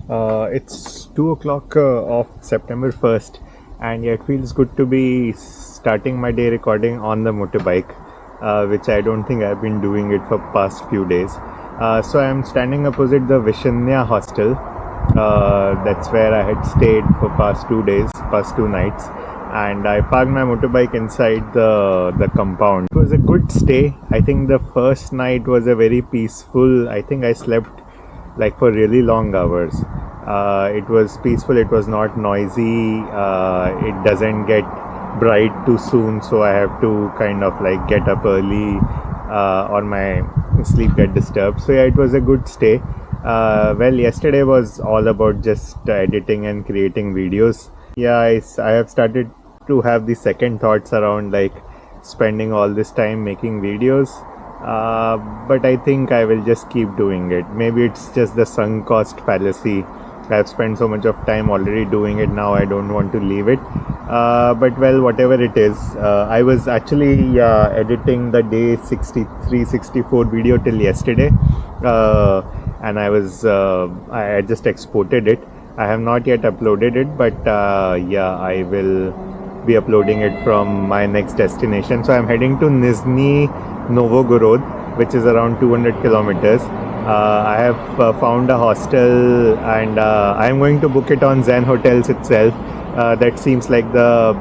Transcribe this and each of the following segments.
It's 2 o'clock of September 1st, and yeah, it feels good to be starting my day recording on the motorbike, which I don't think I've been doing it for past few days. So I'm standing opposite the Vishanya hostel. That's where I had stayed for past 2 days, past 2 nights, and I parked my motorbike inside the compound. It was a good stay. I think the first night was a very peaceful. I think I slept like for really long hours. It was peaceful, it was not noisy, it doesn't get bright too soon, so I have to kind of like get up early or my sleep get disturbed. So yeah, it was a good stay. Well, yesterday was all about just editing and creating videos. Yeah, I have started to have the second thoughts around like spending all this time making videos. But I think I will just keep doing it. Maybe it's just the sunk cost fallacy. I've spent so much of time already doing it, now I don't want to leave it. But well, whatever it is, I was actually editing the day 63-64 video till yesterday, and I had just exported it. I have not yet uploaded it, but yeah, I will be uploading it from my next destination. So I'm heading to Nizhny Novgorod, which is around 200 kilometers. I have found a hostel, and I'm going to book it on Zen Hotels itself. That seems like the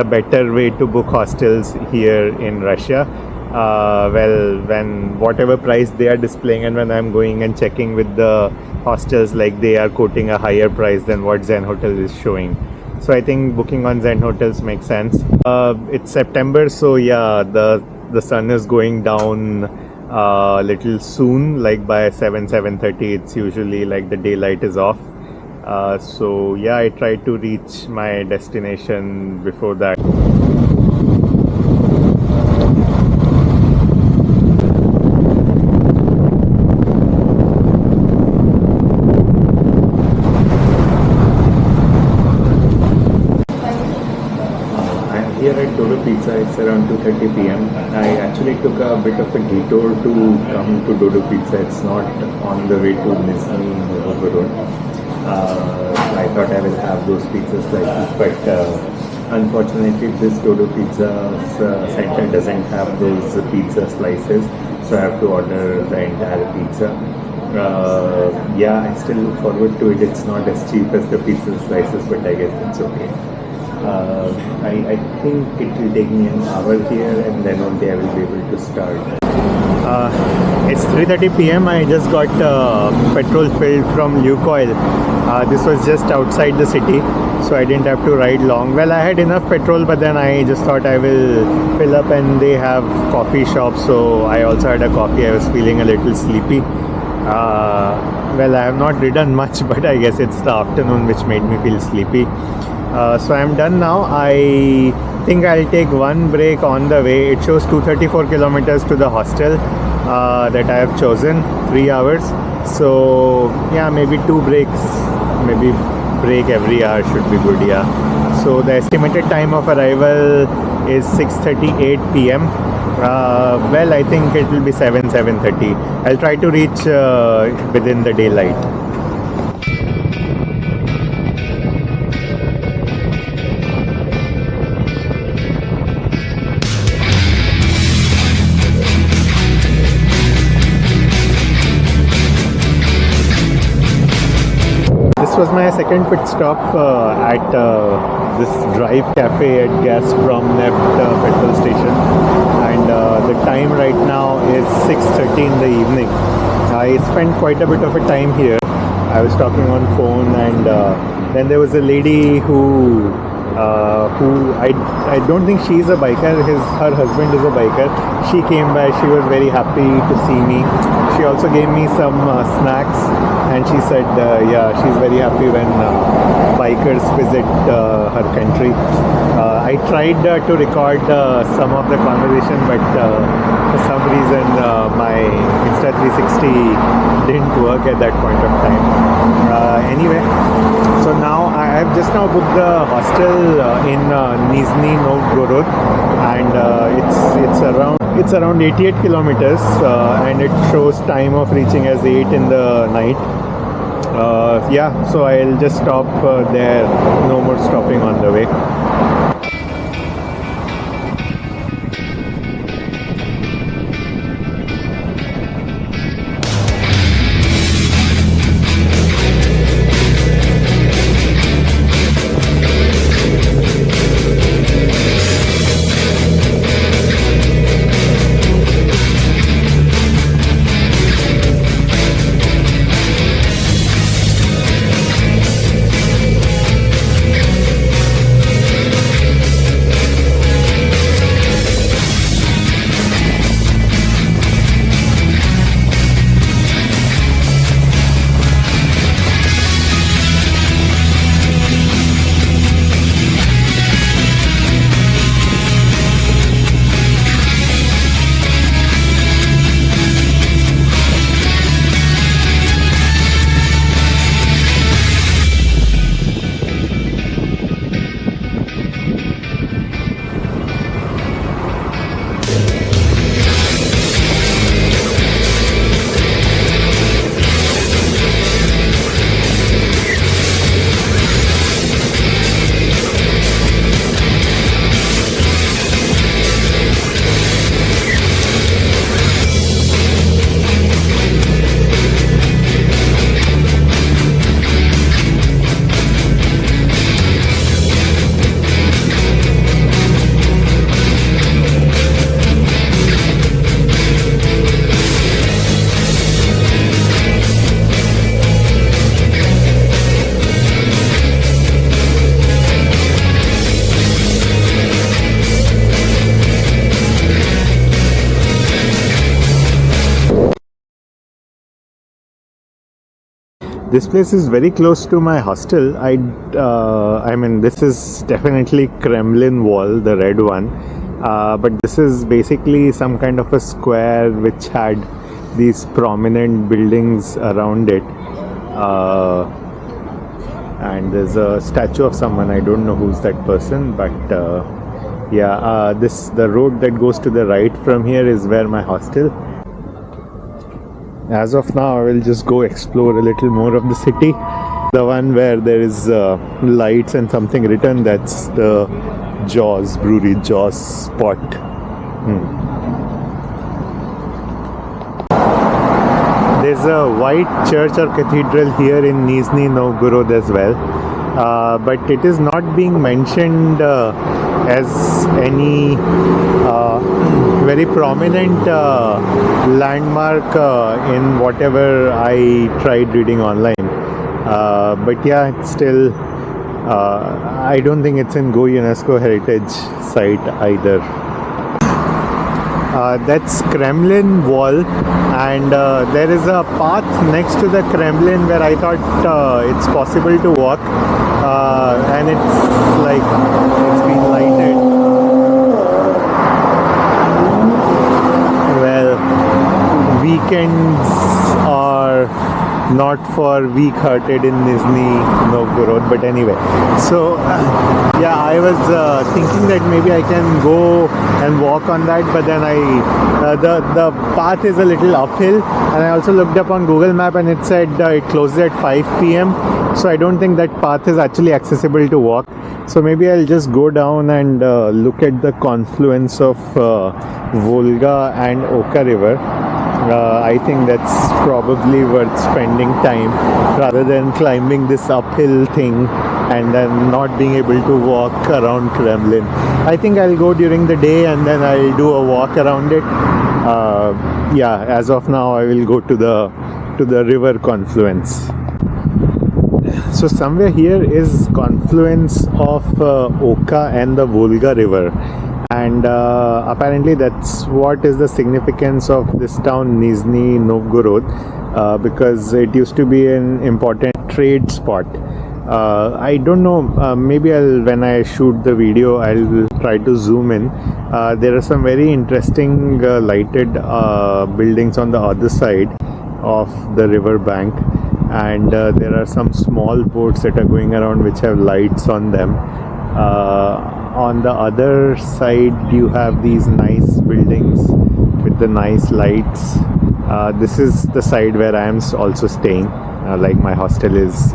better way to book hostels here in Russia. Well, when whatever price they are displaying, and when I'm going and checking with the hostels, like they are quoting a higher price than what Zen Hotel is showing. So I think booking on Zen Hotels makes sense. It's September, so yeah, the sun is going down little soon, like by 7:30. It's usually like the daylight is off. So yeah, I try to reach my destination before that. Here at Dodo Pizza, it's around 2:30 p.m. I actually took a bit of a detour to come to Dodo Pizza. It's not on the way to Nizhny Novgorod. I thought I will have those pizzas slices, but unfortunately this Dodo Pizza center doesn't have those pizza slices, so I have to order the entire pizza. Yeah, I still look forward to it. It's not as cheap as the pizza slices, but I guess it's okay. I think it will take me an hour here, and then only I will be able to start. It's 3:30 p.m. I just got petrol filled from Lukoil. This was just outside the city, so I didn't have to ride long. Well, I had enough petrol, but then I just thought I will fill up, and they have coffee shops, so I also had a coffee. I was feeling a little sleepy. Well, I have not ridden much, but I guess it's the afternoon which made me feel sleepy. So I'm done now. I think I'll take one break on the way. It shows 234 kilometers to the hostel that I have chosen, 3 hours. So yeah, maybe 2 breaks, maybe break every hour should be good. Yeah. So the estimated time of arrival is 6:38 p.m. Well, I think it will be 7:30. I'll try to reach within the daylight. This was my second pit stop at this Drive Cafe at Gazprom Neft petrol station, and the time right now is 6:30 in the evening. I spent quite a bit of a time here. I was talking on phone, and then there was a lady who I don't think she's a biker. Her husband is a biker. She came by. She was very happy to see me. She also gave me some snacks, and she said, yeah, she's very happy when bikers visit her country. I tried to record some of the conversation, but for some reason my Insta360 didn't work at that point of time. Anyway, so now I have just now booked the hostel in Nizhny Novgorod, and it's around 88 kilometers, and it shows time of reaching as 8 in the night. Yeah, so I'll just stop there, no more stopping on the way. This place is very close to my hostel. I mean, this is definitely Kremlin Wall, the red one. But this is basically some kind of a square which had these prominent buildings around it. And there's a statue of someone. I don't know who's that person, but yeah, the road that goes to the right from here is where my hostel. As of now, I will just go explore a little more of the city. The one where there is lights and something written, that's the Jaws Brewery, Jaws spot. There's a white church or cathedral here in Nizhny Novgorod as well. But it is not being mentioned as any very prominent landmark in whatever I tried reading online. But yeah, it's still, I don't think it's in Go UNESCO Heritage Site either. That's Kremlin Wall, and there is a path next to the Kremlin where I thought it's possible to walk, and it's like it's been lighted. Well, weekends are not for weak-hearted in Nizhny Novgorod, but anyway, so yeah, I was thinking that maybe I can go and walk on that, but then the path is a little uphill, and I also looked up on Google Map and it said it closes at 5 p.m. so I don't think that path is actually accessible to walk. So maybe I'll just go down and look at the confluence of Volga and Oka River. I think that's probably worth spending time rather than climbing this uphill thing and then not being able to walk around Kremlin. I think I'll go during the day and then I'll do a walk around it. Yeah, as of now I will go to the river confluence. So somewhere here is confluence of Oka and the Volga River, and apparently that's what is the significance of this town Nizhny Novgorod, because it used to be an important trade spot. I don't know, maybe when I shoot the video I'll try to zoom in. There are some very interesting lighted buildings on the other side of the river bank, and there are some small boats that are going around which have lights on them. On the other side you have these nice buildings with the nice lights. This is the side where I am also staying. like my hostel is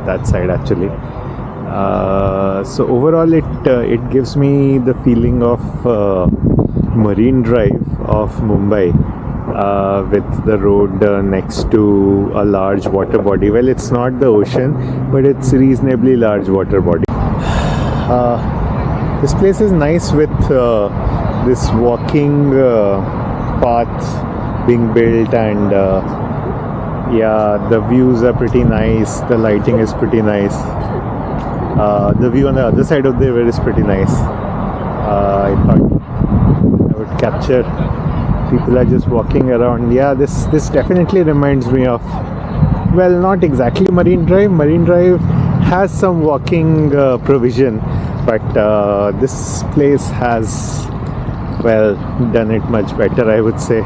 that side actually. So overall, it gives me the feeling of Marine Drive of Mumbai, with the road next to a large water body. Well, it's not the ocean, but it's reasonably large water body. This place is nice with this walking path being built, and yeah, the views are pretty nice. The lighting is pretty nice. The view on the other side of the river is pretty nice. I thought I would capture. People are just walking around. Yeah, this definitely reminds me of, well, not exactly Marine Drive. Marine Drive has some walking provision, but this place has, well, done it much better, I would say.